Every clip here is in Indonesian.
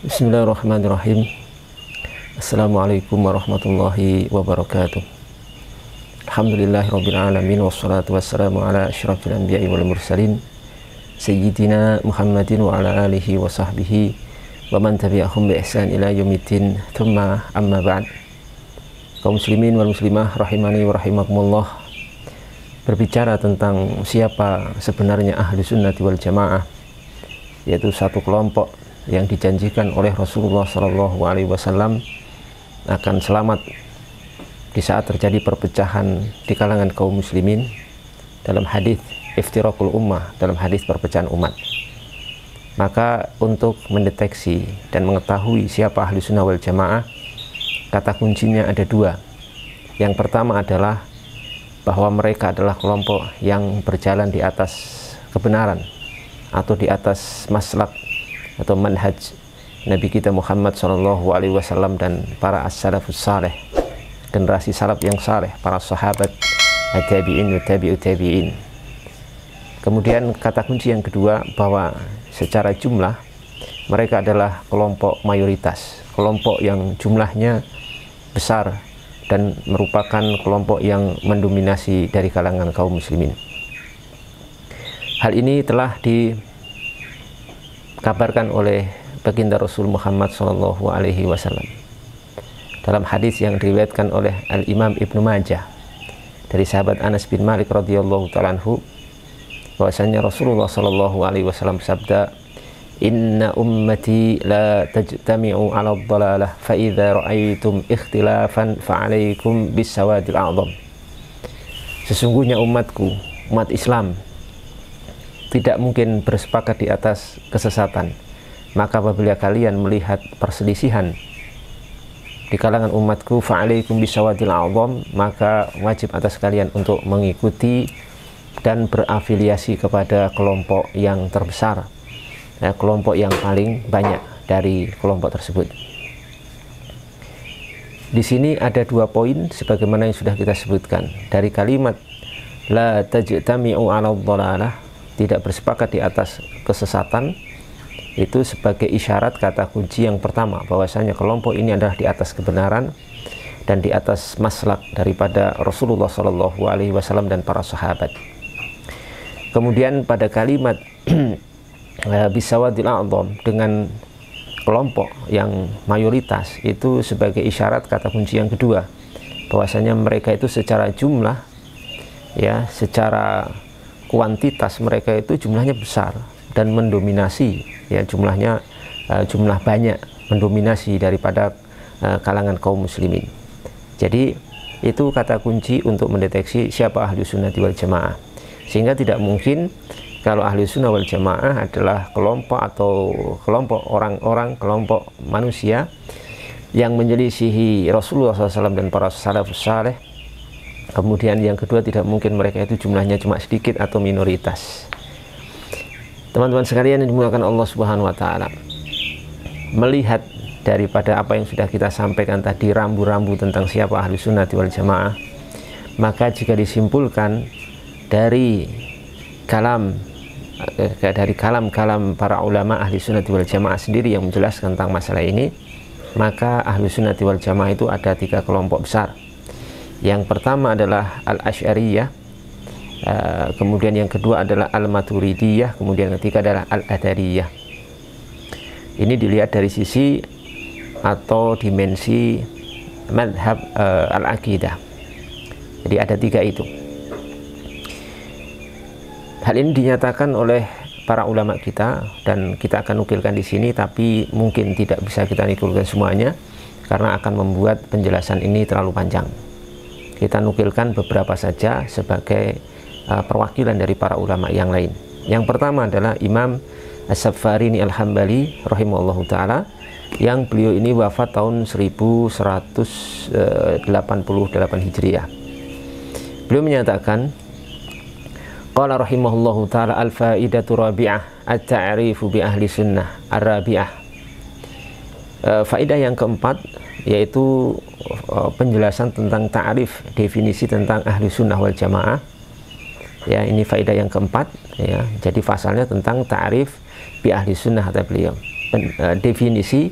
Bismillahirrahmanirrahim. Assalamualaikum warahmatullahi wabarakatuh. Alhamdulillahirabbil alamin wassalatu wassalamu ala asyrafil anbiya'i wal mursalin sayyidina Muhammadin wa ala alihi wa sahbihi wa man tabi'ahum bi ihsan ila yaumiddin. Tsumma amma ba'd. Kaum muslimin wal muslimah rahimani wa rahimakumullah. Berbicara tentang siapa sebenarnya ahli sunnati wal jamaah, yaitu satu kelompok yang dijanjikan oleh Rasulullah SAW akan selamat di saat terjadi perpecahan di kalangan kaum muslimin, dalam hadis iftirakul ummah, dalam hadis perpecahan umat. Maka untuk mendeteksi dan mengetahui siapa ahli sunnah wal jamaah, kata kuncinya ada dua. Yang pertama adalah bahwa mereka adalah kelompok yang berjalan di atas kebenaran atau di atas maslak atau manhaj Nabi kita Muhammad SAW dan para as-salafus saleh, generasi salaf yang saleh, para sahabat, tabi'in, tabi'ut tabi'in. Kemudian kata kunci yang kedua, bahwa secara jumlah mereka adalah kelompok mayoritas, kelompok yang jumlahnya besar dan merupakan kelompok yang mendominasi dari kalangan kaum muslimin. Hal ini telah dikabarkan oleh baginda Rasul Muhammad SAW dalam hadis yang diriwayatkan oleh Al-Imam Ibnu Majah dari sahabat Anas bin Malik radhiyallahu ta'ala anhu, bahwasanya Rasulullah SAW bersabda, "Inna ummati la tajtami'u 'ala dhalalah fa idza ra'aytum ikhtilafan fa 'alaikum bis-sawadil a'dham." Sesungguhnya umatku, umat Islam, tidak mungkin bersepakat di atas kesesatan. Maka apabila kalian melihat perselisihan di kalangan umatku, fa'alaikum bisawadil a'dham, maka wajib atas kalian untuk mengikuti dan berafiliasi kepada kelompok yang terbesar, ya, kelompok yang paling banyak dari kelompok tersebut. Di sini ada dua poin sebagaimana yang sudah kita sebutkan. Dari kalimat la tajtami'u 'ala dhalalah, tidak bersepakat di atas kesesatan, itu sebagai isyarat kata kunci yang pertama, bahwasanya kelompok ini adalah di atas kebenaran dan di atas maslak daripada Rasulullah SAW dan para sahabat. Kemudian pada kalimat bisawadil a'dham, dengan kelompok yang mayoritas, itu sebagai isyarat kata kunci yang kedua, bahwasanya mereka itu secara jumlah, ya, secara kuantitas mereka itu jumlahnya besar dan mendominasi, ya, jumlahnya jumlah banyak, mendominasi daripada kalangan kaum muslimin. Jadi itu kata kunci untuk mendeteksi siapa ahli sunnati wal jamaah. Sehingga tidak mungkin kalau ahli sunnah wal jamaah adalah kelompok atau kelompok orang-orang, kelompok manusia yang menyelisihi Rasulullah SAW dan para salafus saleh. Kemudian yang kedua, tidak mungkin mereka itu jumlahnya cuma sedikit atau minoritas. Teman-teman sekalian yang dimuliakan Allah Subhanahu wa taala, melihat daripada apa yang sudah kita sampaikan tadi, rambu-rambu tentang siapa ahli sunnati wal jamaah, maka jika disimpulkan dari kalam-kalam para ulama ahli sunnati wal jamaah sendiri yang menjelaskan tentang masalah ini, maka ahli sunnati wal jamaah itu ada tiga kelompok besar. Yang pertama adalah al-Asy'ariyah, kemudian yang kedua adalah al-Maturidiyah, kemudian yang ketiga adalah al-Qadariyah. Ini dilihat dari sisi atau dimensi madhab al-aqidah. Jadi ada tiga itu. Hal ini dinyatakan oleh para ulama kita dan kita akan nukilkan di sini, tapi mungkin tidak bisa kita nukilkan semuanya karena akan membuat penjelasan ini terlalu panjang. Kita nukilkan beberapa saja sebagai perwakilan dari para ulama yang lain. Yang pertama adalah Imam As-Safarini Al-Hambali rahimahullahu ta'ala, yang beliau ini wafat tahun 1188 Hijriah. Beliau menyatakan, qala rahimahullahu ta'ala, al-faidatu rabi'ah at-ta'rifu bi ahli sunnah ar-rabi'ah. Faidah yang keempat yaitu penjelasan tentang ta'rif, definisi tentang ahli sunnah wal jamaah. Ya, ini faedah yang keempat, ya. Jadi pasalnya tentang ta'rif bi ahli sunnah, kata beliau. definisi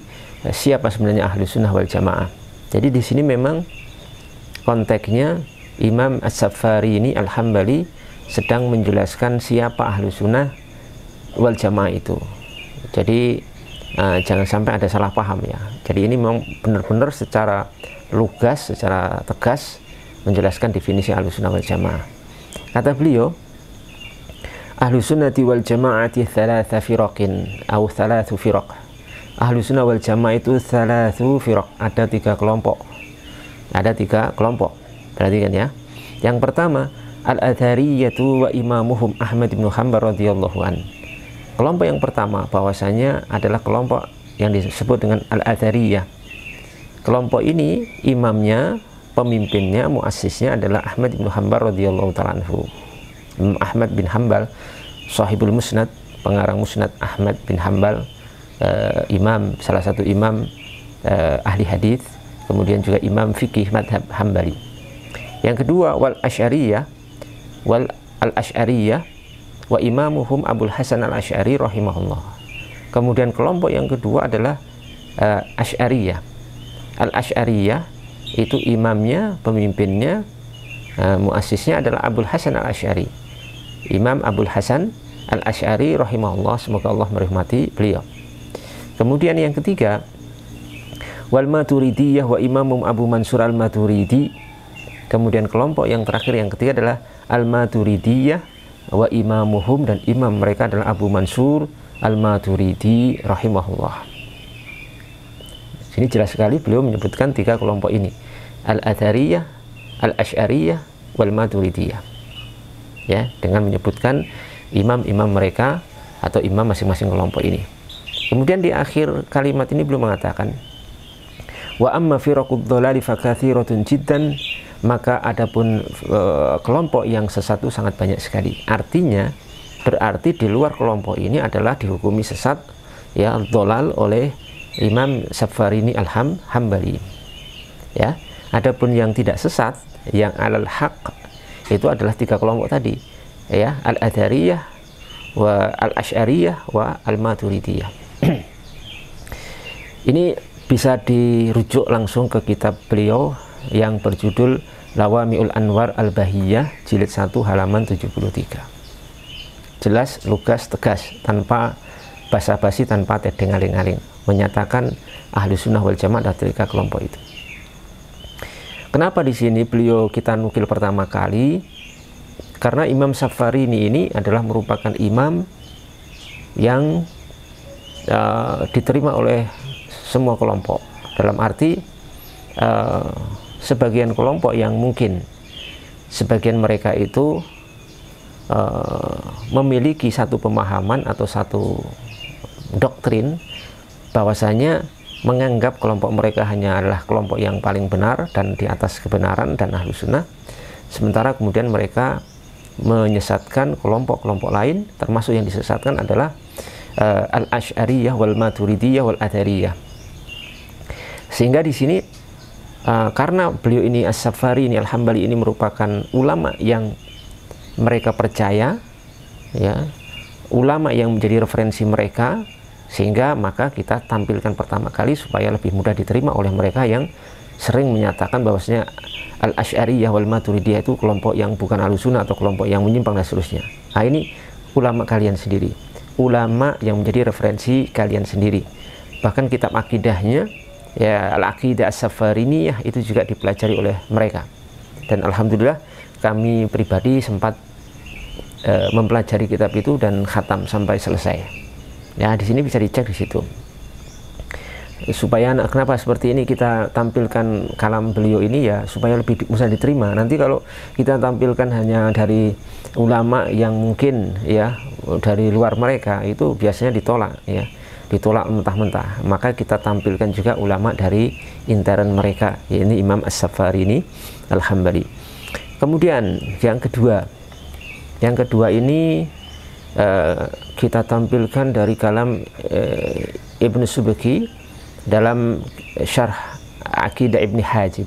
siapa sebenarnya Ahlus Sunnah wal Jamaah. Jadi di sini memang konteksnya Imam As-Safarini Al-Hambali sedang menjelaskan siapa Ahlus Sunnah wal Jamaah itu. Jadi jangan sampai ada salah paham ya. Jadi ini memang benar-benar secara lugas, secara tegas menjelaskan definisi Ahlus Sunnah wal Jamaah. Kata beliau, Ahlus Sunnati wal Jamaati thalatha firaqin atau thalathu firaq. Ahlus Sunnah wal Jamaah itu thalathu firaq, ada 3 kelompok. Ada 3 kelompok. Perhatikan ya. Yang pertama, Al-Athariyatu wa imamuhum Ahmad bin Hanbal radhiyallahu an. Kelompok yang pertama bahwasanya adalah kelompok yang disebut dengan Al-Athariyah. Kelompok ini imamnya, pemimpinnya, muassisnya adalah Ahmad bin Hanbal radhiyallahu ta'ala anhu. Ahmad bin Hanbal, sahibul musnad, pengarang musnad Ahmad bin Hanbal, imam, salah satu imam ahli hadis, kemudian juga imam fikih madhab Hambali. Yang kedua, wal Asy'ariyah, wal al-Asy'ariyah wa imamuhum Abul Hasan al-Asy'ari rahimahullah. Kemudian kelompok yang kedua adalah Asy'ariyah. Al-Asy'ariyah itu imamnya, pemimpinnya, muassisnya adalah Abul Hasan al-Asy'ari. Imam Abul Hasan al-Asy'ari rahimahullah, semoga Allah merahmati beliau. Kemudian yang ketiga, wal Maturidiyah wa imamum Abu Mansur al-Maturidi. Kemudian kelompok yang terakhir, yang ketiga adalah al-Maturidiyah wa imamuhum, dan imam mereka adalah Abu Mansur al-Maturidi rahimahullah. Sini jelas sekali beliau menyebutkan 3 kelompok ini, Al-Athariyah, Al-Asy'ariyah, wal Maturidiyah. Ya, dengan menyebutkan imam-imam mereka atau imam masing-masing kelompok ini. Kemudian di akhir kalimat ini beliau mengatakan, wa amma firaqud dhalali fakathiratun jiddan, maka adapun kelompok yang sesat itu sangat banyak sekali. Artinya berarti di luar kelompok ini adalah dihukumi sesat ya, dhalal oleh Imam Safarini Al-Hambali. Ya, adapun yang tidak sesat, yang alal haq, itu adalah 3 kelompok tadi, ya, Al-Athariyah wa Al-Asy'ariyah wa Al-Maturidiyah. Ini bisa dirujuk langsung ke kitab beliau yang berjudul Lawami'ul Anwar Al-Bahiyah, jilid 1 halaman 73. Jelas, lugas, tegas, tanpa basa-basi, tanpa tedeng-aling-aling, menyatakan Ahlus Sunnah wal Jamaah dari 3 kelompok itu. Kenapa di sini beliau kita nukil pertama kali? Karena Imam Safarini ini adalah merupakan imam yang diterima oleh semua kelompok. Dalam arti sebagian kelompok yang mungkin sebagian mereka itu memiliki satu pemahaman atau satu doktrin bahwasanya menganggap kelompok mereka hanya adalah kelompok yang paling benar dan di atas kebenaran dan Ahlus Sunnah, sementara kemudian mereka menyesatkan kelompok-kelompok lain, termasuk yang disesatkan adalah Al-Asy'ariyah wal Maturidiyah wal Athariyah. Sehingga di sini karena beliau ini As-Safarini Al-Hambali ini merupakan ulama yang mereka percaya, ya, ulama yang menjadi referensi mereka, sehingga maka kita tampilkan pertama kali supaya lebih mudah diterima oleh mereka yang sering menyatakan bahwasanya Al-Asy'ariyah wal Maturidiyah itu kelompok yang bukan Ahlus Sunnah atau kelompok yang menyimpang dan seterusnya. Nah, ini ulama kalian sendiri, ulama yang menjadi referensi kalian sendiri. Bahkan kitab akidahnya, ya, Al-Aqidah As-Safariniyah, itu juga dipelajari oleh mereka. Dan alhamdulillah kami pribadi sempat mempelajari kitab itu dan khatam sampai selesai. Ya, di sini bisa dicek di situ. Supaya kenapa seperti ini kita tampilkan kalam beliau ini, ya supaya lebih bisa diterima. Nanti kalau kita tampilkan hanya dari ulama yang mungkin ya dari luar mereka, itu biasanya ditolak, ya, ditolak mentah-mentah. Maka kita tampilkan juga ulama dari intern mereka, yaitu Imam As-Safarini Al-Hambali. Kemudian yang kedua ini kita tampilkan dari kalam Ibnu Subki dalam syarh Aqidah Ibni Hajib,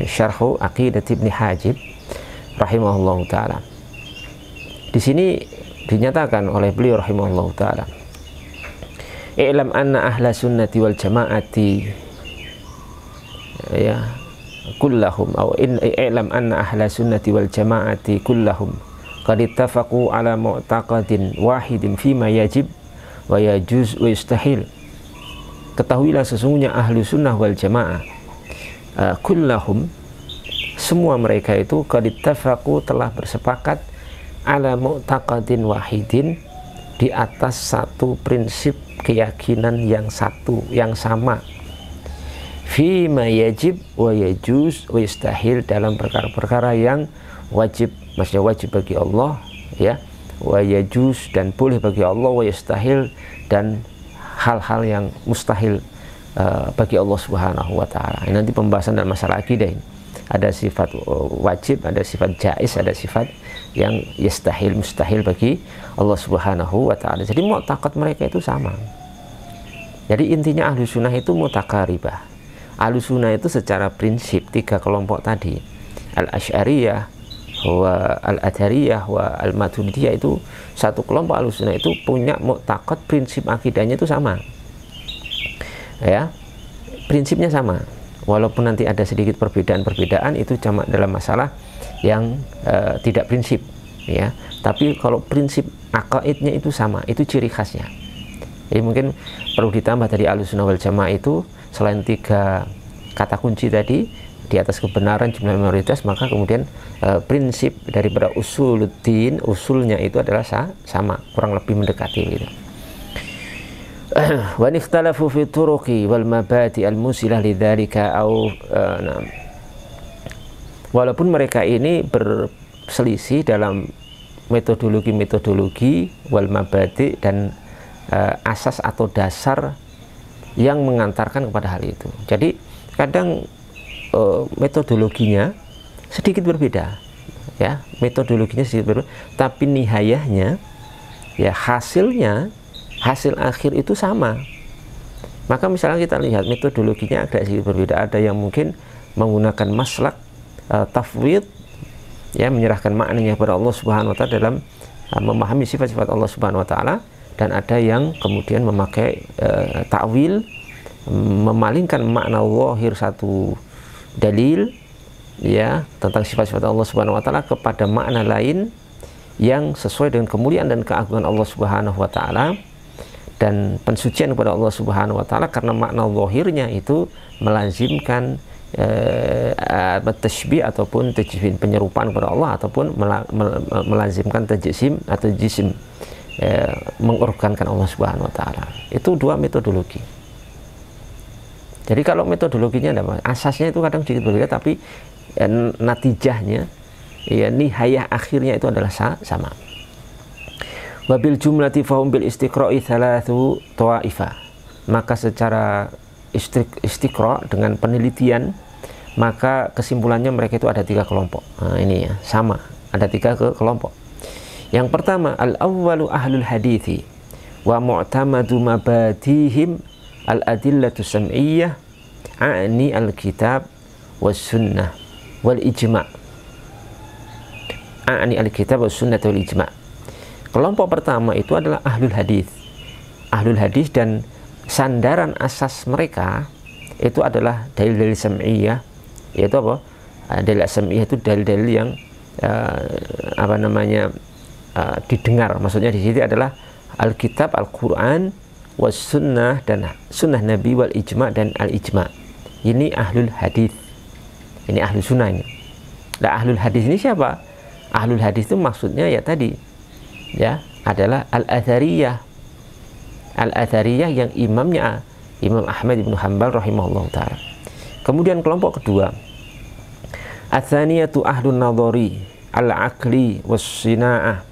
syarhu Aqidah Ibni Hajib rahimahullah ta'ala. Di sini dinyatakan oleh beliau rahimahullah ta'ala, i'lam anna ahla sunnati wal jama'ati ya kullahum i'lam anna ahla sunnati wal jama'ati kullahum qad ittafaqu ala mu'taqadin wahidin fima yajib wa yajuz wa yustahil. Ketahuilah sesungguhnya ahlu sunnah wal jamaah kullahum, semua mereka itu qad ittafaqu, telah bersepakat ala mu'taqadin wahidin, di atas satu prinsip keyakinan yang satu, yang sama, fima yajib wa yajuz wa yustahil, dalam perkara-perkara yang wajib, maksudnya wajib bagi Allah ya, wa yajuz, dan boleh bagi Allah, wa yustahil, dan hal-hal yang mustahil bagi Allah Subhanahu wa taala. Nanti pembahasan dalam masalah akidah ini. Ada sifat wajib, ada sifat jaiz, ada sifat yang yastahil, mustahil bagi Allah Subhanahu wa taala. Jadi mu'taqad mereka itu sama. Jadi intinya ahlu sunnah itu mutakaribah. Ahlu sunnah itu secara prinsip tiga kelompok tadi, al-asy'ariyah wa al-athariyah wa al-maturidiyah, itu satu kelompok ahlu sunnah itu punya mu'taqad, prinsip akidahnya itu sama ya, prinsipnya sama, walaupun nanti ada sedikit perbedaan-perbedaan itu cuma dalam masalah yang tidak prinsip ya, tapi kalau prinsip akaidnya itu sama, itu ciri khasnya. Jadi mungkin perlu ditambah tadi Ahlussunnah wal Jamaah itu selain tiga kata kunci tadi, di atas kebenaran, jumlah minoritas, maka kemudian prinsip daripada usuluddin, usulnya itu adalah sama, kurang lebih mendekati gitu. Wa ikhtalafu fi turuqi wal mabadi al musilah lidzalika au walaupun mereka ini berselisih dalam metodologi wal mabadi dan asas atau dasar yang mengantarkan kepada hal itu. Jadi kadang metodologinya sedikit berbeda ya, metodologinya sedikit berbeda, tapi nihayahnya ya, hasil akhir itu sama. Maka misalnya kita lihat metodologinya agak sedikit berbeda, ada yang mungkin menggunakan maslak tafwid ya, menyerahkan maknanya kepada Allah Subhanahu wa taala dalam memahami sifat-sifat Allah Subhanahu wa taala, dan ada yang kemudian memakai ta'wil, memalingkan makna zahir satu dalil ya tentang sifat-sifat Allah Subhanahu wa taala kepada makna lain yang sesuai dengan kemuliaan dan keagungan Allah Subhanahu wa taala dan pensucian kepada Allah Subhanahu wa taala, karena makna zahirnya itu melazimkan tasybih ataupun tajsim, penyerupaan kepada Allah, ataupun melazimkan tajsim atau jisim, mengorbankan Allah Subhanahu wa taala. Itu dua metodologi. Jadi kalau metodologinya ada, asasnya itu kadang sedikit berbeda, tapi natijahnya ya, nihayah akhirnya itu adalah sama. Wabil jumlati fahum bil istiqra'i thalathu ta'ifa. Maka secara istiqra' dengan penelitian, maka kesimpulannya mereka itu ada tiga kelompok. Nah, ini ya, sama, ada tiga kelompok. Yang pertama, al-awwalu ahlul hadithi wa mu'tamadu mabadihim al-adillatu sam'iyyah a'ni al-kitab was sunnah wal ijma'. A'ni al-kitab was sunnah wal ijma'. Kelompok pertama itu adalah ahlul hadis. Ahlul hadis, dan sandaran asas mereka itu adalah dalil-dalil sam'iyah, yaitu apa? Dalil sam'iyah itu dalil-dalil yang didengar. Maksudnya di sini adalah Alkitab, Al-Quran, was sunnah, dan sunnah Nabi, wal ijma' dan al-ijma'. Ini ahlul hadis. Ini ahlul sunnah ini. Nah, ahlul hadis ini siapa? Ahlul hadis itu maksudnya ya tadi ya, adalah al-athariyah. Al-athariyah yang imamnya Imam Ahmad ibn Hanbal rahimahullah ta'ala. Kemudian kelompok kedua, atsaniyatu ahlun nadhari al-aqli was-sina'ah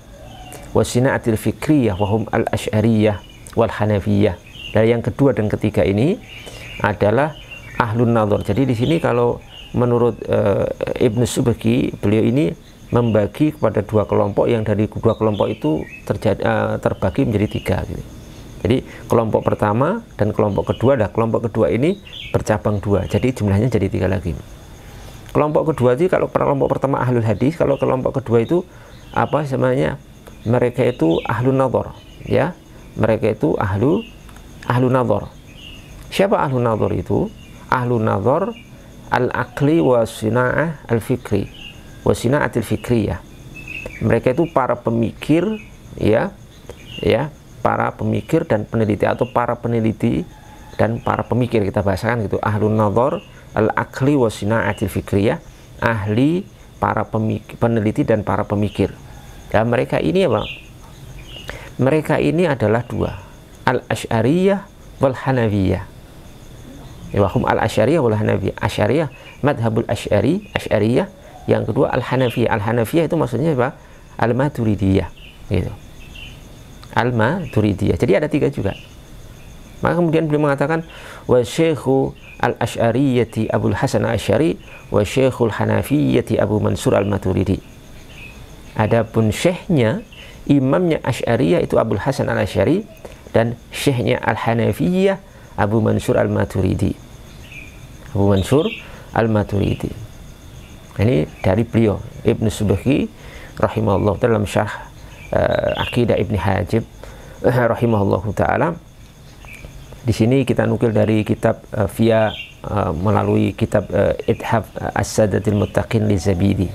was-sina'atil fikriyah wahum al-asy'ariyah wal hanafiyah. Dan yang kedua dan ketiga ini adalah ahlun nadhar. Jadi di sini kalau menurut Ibn Subki, beliau ini membagi kepada dua kelompok, yang dari dua kelompok itu terbagi menjadi tiga gitu. Jadi kelompok pertama dan kelompok kedua, kelompok kedua ini bercabang dua, jadi jumlahnya jadi tiga lagi. Kelompok kedua itu, kalau kelompok pertama ahlul hadis, kalau kelompok kedua itu apa sebenarnya? Mereka itu ahlun nadhar ya, mereka itu ahlul ahlu nadhar. Siapa ahlu nadhar itu? Ahlu nadhar al-aqli wa sina'ah al-fikri wa sina'atil fikriyah. Mereka itu para pemikir, ya, para pemikir dan peneliti, atau para peneliti dan para pemikir, kita bahasakan gitu. Ahlun nadhar al-aqli wa sina'atil fikriyah, ahli, para peneliti dan para pemikir. Dan mereka ini apa? Mereka ini adalah dua, al-asy'ariyah wal hanafiyah. Wahum al-asy'ariyah wal hanafiyah. Asy'ariyah madhabul asy'ariyah. Yang kedua al-hanafiyah. Al-hanafiyah itu maksudnya apa? Al-maturidiyah gitu. Al-maturidiyah. Jadi ada tiga juga. Maka kemudian beliau mengatakan wa syekhu al-asy'ariyati Abul Hasan al-Asy'ari wa syekhul hanafiyati Abu Mansur al-Maturidi. Adapun syekhnya, imamnya Asy'ariyah itu Abul Hasan al-Asy'ari, dan syekhnya al-Hanafiyah Abu Mansur al-Maturidi. Abu Mansur al-Maturidi. Ini dari beliau Ibnu Subki rahimahullah dalam syarh Aqidah Ibn Hajib rahimahullah taala. Di sini kita nukil dari kitab via melalui kitab Ithaf As-Sadatil Muttaqin li Zabidi,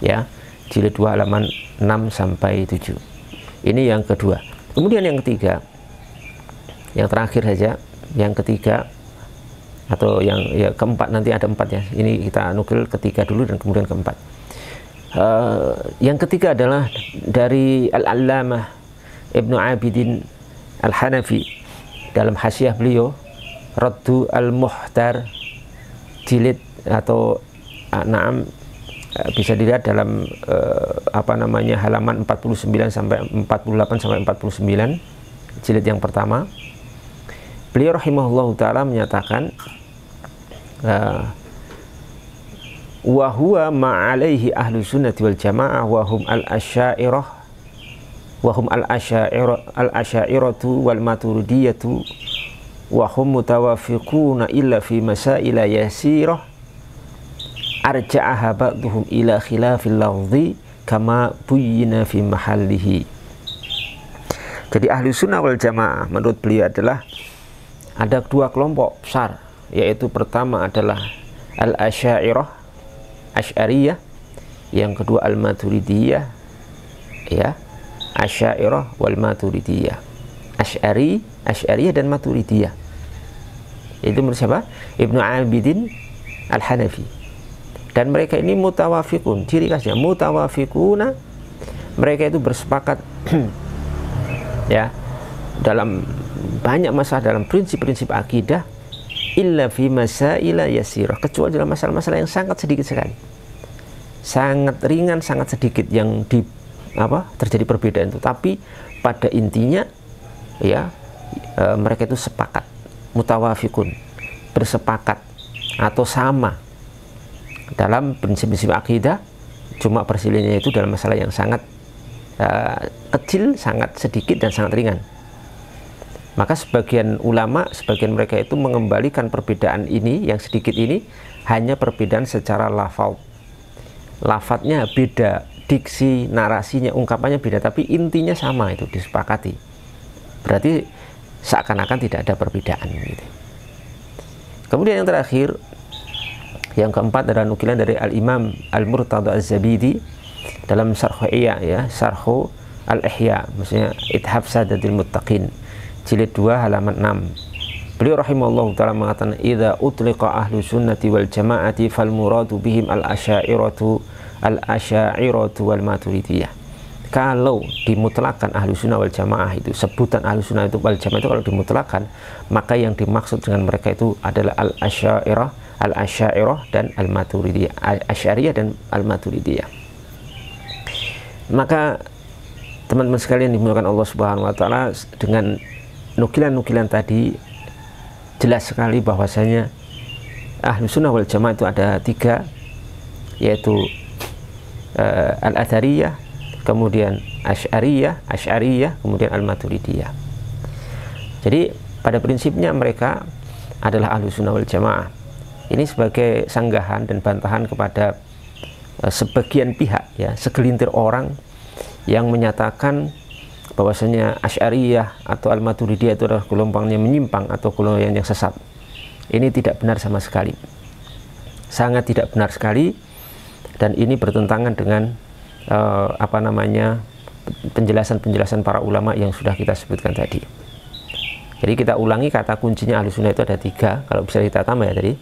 ya, jilid 2 halaman 6 sampai 7. Ini yang kedua. Kemudian yang ketiga, yang terakhir saja, yang ketiga atau yang keempat, nanti ada 4 ya. Ini kita nukil ketiga dulu dan kemudian keempat. Yang ketiga adalah dari Al-Allamah Ibnu Abidin Al-Hanafi dalam hasyiah beliau Raddu Al-Muhtar, jilid atau naam, bisa dilihat dalam halaman 49 sampai 48 sampai 49, jilid yang pertama. Beliau rahimahullah taala menyatakan wa huwa ma alaihi ahlu sunnati wal jamaah wa hum al-asy'ariyah wa hum al-asy'ariyatu wal maturidiyatu wa hum mutawafiquna illa fi masaila yasirah arja'aha ba'duhum ila khilafil lafzi kama buyyina fi mahallihi. Jadi ahlu sunnah wal jamaah menurut beliau adalah ada dua kelompok besar, yaitu pertama adalah al-asy'ariyah, Asy'ariyah, yang kedua al-Maturidiyah, ya, Asy'ariyah wal Maturidiyah. Asy'ariyah dan Maturidiyah. Itu menurut siapa? Ibnu Abidin Al-Hanafi. Dan mereka ini mutawafiqun, ciri khasnya mutawafiquna, mereka itu bersepakat ya, dalam banyak masalah, dalam prinsip-prinsip akidah, illa fi masaila yasirah, kecuali dalam masalah-masalah yang sangat sedikit sekali, sangat ringan, sangat sedikit yang terjadi perbedaan itu. Tapi pada intinya ya, mereka itu sepakat, mutawafiqun, bersepakat atau sama dalam prinsip-prinsip akidah, cuma perselisihannya itu dalam masalah yang sangat kecil, sangat sedikit dan sangat ringan. Maka sebagian ulama, sebagian mereka itu mengembalikan perbedaan ini, yang sedikit ini, hanya perbedaan secara lafaz. Lafadznya beda, diksi, narasinya, ungkapannya beda, tapi intinya sama, itu disepakati. Berarti seakan-akan tidak ada perbedaan gitu. Kemudian yang terakhir, yang keempat adalah nukilan dari Al-Imam Al-Murtada Az-Zabidi dalam Syarh Ihya, ya, Syarh Al-Ihya, maksudnya Ithaf Sadatil Muttaqin, jilid 2 halaman 6. Beliau rahimahullah ta'ala mengatakan idza utliqa ahlu sunnati wal jama'ati fal muradu bihim al-asy'ariyatu wal maturidiyah. Kalau dimutlakan ahlu sunnah wal jamaah, itu sebutan ahlu sunnah itu wal jamaah itu kalau dimutlakan, maka yang dimaksud dengan mereka itu adalah al-asy'ariyah dan al-maturidiyah, asy'ariyah dan al-maturidiyah. Maka teman-teman sekalian dimuliakan Allah Subhanahu wa taala, dengan nukilan-nukilan tadi jelas sekali bahwasanya ahlu sunnah wal jamaah itu ada 3, yaitu al-athariyah, kemudian asy'ariyah, kemudian al-maturidiyah. Jadi pada prinsipnya mereka adalah ahlu sunnah wal jamaah. Ini sebagai sanggahan dan bantahan kepada sebagian pihak, ya, segelintir orang yang menyatakan bahwasanya Asy'ariyah atau Al-Maturidiyah itu adalah gelombangnya menyimpang atau gelombang yang sesat. Ini tidak benar sama sekali, sangat tidak benar sekali, dan ini bertentangan dengan penjelasan-penjelasan para ulama yang sudah kita sebutkan tadi. Jadi kita ulangi, kata kuncinya Ahlussunnah itu ada 3, kalau bisa kita tambah ya tadi.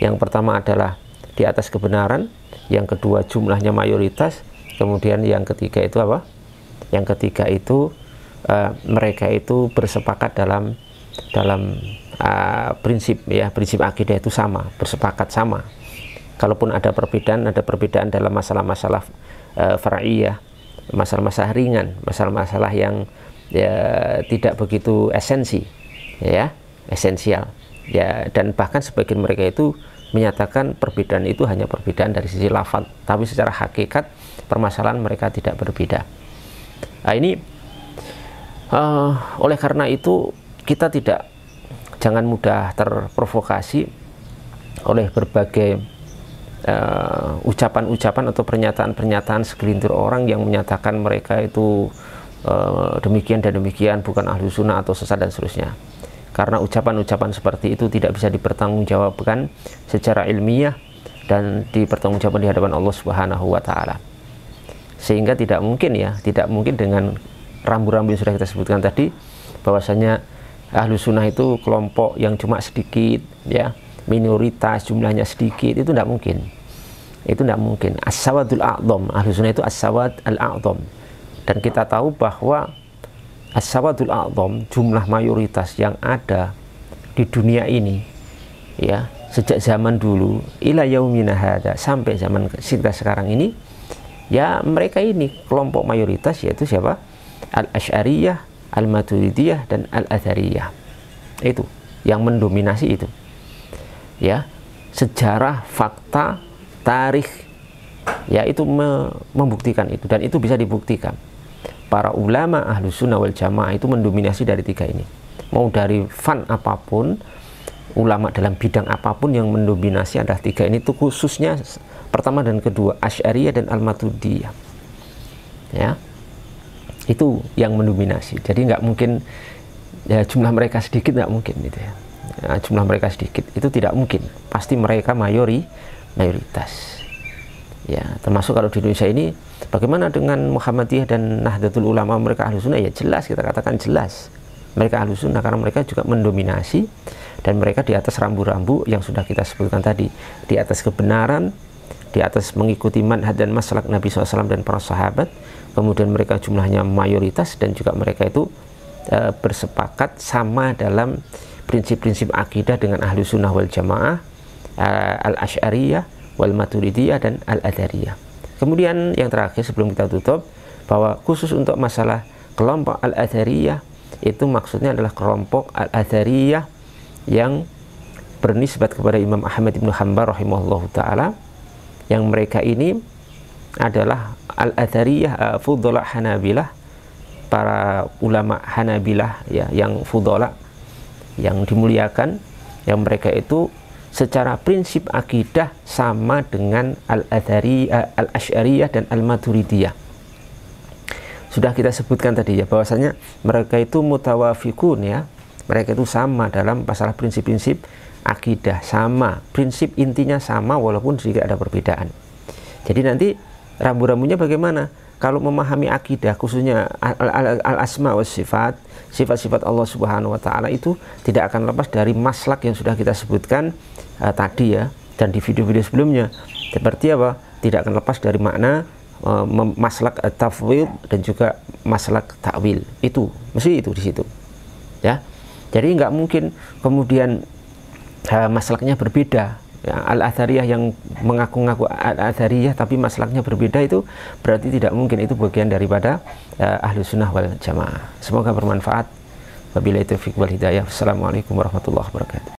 Yang pertama adalah di atas kebenaran, yang kedua jumlahnya mayoritas, kemudian yang ketiga itu apa? Yang ketiga itu mereka itu bersepakat dalam prinsip ya, prinsip akidah itu sama, bersepakat sama. Kalaupun ada perbedaan dalam masalah-masalah far'iyah, masalah-masalah ringan, masalah-masalah yang ya tidak begitu esensial ya, dan bahkan sebagian mereka itu menyatakan perbedaan itu hanya perbedaan dari sisi lafaz, tapi secara hakikat permasalahan mereka tidak berbeda. Nah ini oleh karena itu kita jangan mudah terprovokasi oleh berbagai ucapan-ucapan atau pernyataan-pernyataan segelintir orang yang menyatakan mereka itu demikian dan demikian, bukan Ahlussunnah atau sesat dan seterusnya. Karena ucapan-ucapan seperti itu tidak bisa dipertanggungjawabkan secara ilmiah dan dipertanggungjawabkan di hadapan Allah Subhanahu wa Ta'ala. Sehingga tidak mungkin dengan rambu-rambu yang sudah kita sebutkan tadi, bahwasanya Ahlussunnah itu kelompok yang cuma sedikit ya, minoritas, jumlahnya sedikit, itu tidak mungkin. Itu tidak mungkin. As-sawadul a'dham, Ahlussunnah itu as-sawad al-a'dham. Dan kita tahu bahwa as-sawadul a'dham, jumlah mayoritas yang ada di dunia ini ya, sejak zaman dulu ila yaumina hadza, sampai zaman kita sekarang ini ya, mereka ini kelompok mayoritas, yaitu siapa? Al-Asy'ariyah, Al-Maturidiyah, dan Al-Athariyah. Itu yang mendominasi itu ya. Sejarah, fakta, tarikh ya, itu membuktikan itu, dan itu bisa dibuktikan. Para ulama Ahlussunnah wal Jamaah itu mendominasi dari 3 ini. Mau dari fan apapun, ulama dalam bidang apapun yang mendominasi adalah 3 ini, itu khususnya pertama dan kedua, Asy'ariyah dan Al-Maturidiyah ya, itu yang mendominasi. Jadi nggak mungkin ya, jumlah mereka sedikit, nggak mungkin gitu ya. Jumlah mereka sedikit itu tidak mungkin, pasti mereka mayoritas ya. Termasuk kalau di Indonesia ini, bagaimana dengan Muhammadiyah dan Nahdlatul Ulama, mereka Ahlussunnah? Ya jelas, kita katakan jelas mereka Ahlussunnah, karena mereka juga mendominasi, dan mereka di atas rambu-rambu yang sudah kita sebutkan tadi, di atas kebenaran, di atas mengikuti manhaj dan maslak Nabi SAW dan para sahabat. Kemudian mereka jumlahnya mayoritas, dan juga mereka itu bersepakat sama dalam prinsip-prinsip akidah dengan Ahlussunnah wal Jamaah, Al-Asy'ariyah, wal Maturidiyah, dan Al-Athariyah. Kemudian yang terakhir sebelum kita tutup, bahwa khusus untuk masalah kelompok Al-Athariyah, itu maksudnya adalah kelompok Al-Athariyah yang bernisbat kepada Imam Ahmad bin Hanbal rahimahullahu ta'ala, yang mereka ini adalah Al-Athariyah fudhala Hanabilah, para ulama Hanabilah ya, yang fudhala, yang dimuliakan, yang mereka itu secara prinsip akidah sama dengan Al-Athariyah, Al-Asy'ariyah, dan Al-Maturidiyah. Sudah kita sebutkan tadi ya, bahwasanya mereka itu mutawafiqun ya, mereka itu sama dalam masalah prinsip-prinsip akidah, sama prinsip intinya sama, walaupun sedikit ada perbedaan. Jadi nanti rambu-rambunya bagaimana? Kalau memahami akidah, khususnya al-asma wa sifat, sifat-sifat Allah Subhanahu wa Ta'ala, itu tidak akan lepas dari maslak yang sudah kita sebutkan tadi ya, dan di video-video sebelumnya. Seperti apa? Tidak akan lepas dari makna maslak tafwid dan juga maslak ta'wil. Itu mesti itu di situ ya. Jadi nggak mungkin kemudian maslaknya berbeda ya. Al-Athariyah yang mengaku-ngaku Al-Athariyah tapi maslaknya berbeda, itu berarti tidak mungkin, itu bagian daripada Ahlussunnah wal Jamaah. Semoga bermanfaat. Wabillahi taufiq wal hidayah. Wassalamualaikum warahmatullahi wabarakatuh.